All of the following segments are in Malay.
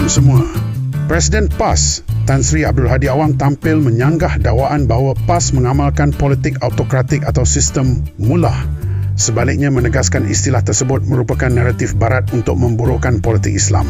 malam semua. Presiden PAS, Tan Sri Abdul Hadi Awang tampil menyanggah dakwaan bahawa PAS mengamalkan politik autokratik atau sistem mullah. Sebaliknya menegaskan istilah tersebut merupakan naratif barat untuk memburukkan politik Islam.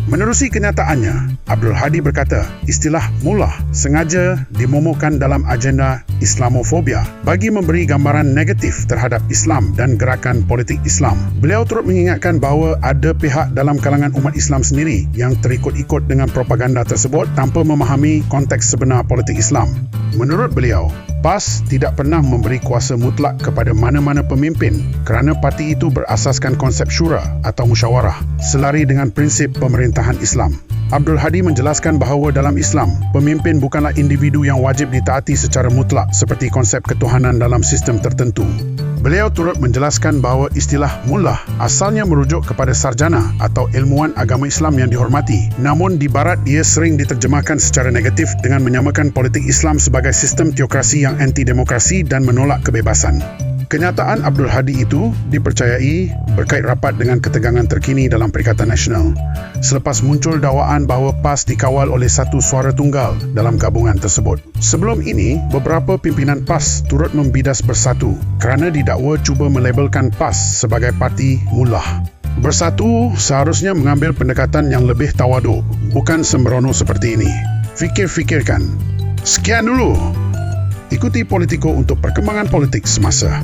Menerusi kenyataannya, Abdul Hadi berkata istilah mullah sengaja dimomokkan dalam agenda Islamofobia bagi memberi gambaran negatif terhadap Islam dan gerakan politik Islam. Beliau turut mengingatkan bahawa ada pihak dalam kalangan umat Islam sendiri yang terikut-ikut dengan propaganda tersebut tanpa memahami konteks sebenar politik Islam. Menurut beliau, PAS tidak pernah memberi kuasa mutlak kepada mana-mana pemimpin kerana parti itu berasaskan konsep syura atau musyawarah selari dengan prinsip pemerintahan Islam. Abdul Hadi menjelaskan bahawa dalam Islam, pemimpin bukanlah individu yang wajib ditaati secara mutlak seperti konsep ketuhanan dalam sistem tertentu. Beliau turut menjelaskan bahawa istilah mullah asalnya merujuk kepada sarjana atau ilmuwan agama Islam yang dihormati. Namun di Barat ia sering diterjemahkan secara negatif dengan menyamakan politik Islam sebagai sistem teokrasi yang anti-demokrasi dan menolak kebebasan. Kenyataan Abdul Hadi itu dipercayai berkait rapat dengan ketegangan terkini dalam Perikatan Nasional selepas muncul dakwaan bahawa PAS dikawal oleh satu suara tunggal dalam gabungan tersebut. Sebelum ini, beberapa pimpinan PAS turut membidas Bersatu kerana didakwa cuba melabelkan PAS sebagai parti mullah. Bersatu seharusnya mengambil pendekatan yang lebih tawaduk, bukan sembrono seperti ini. Fikir-fikirkan. Sekian dulu. Ikuti Politico untuk perkembangan politik semasa.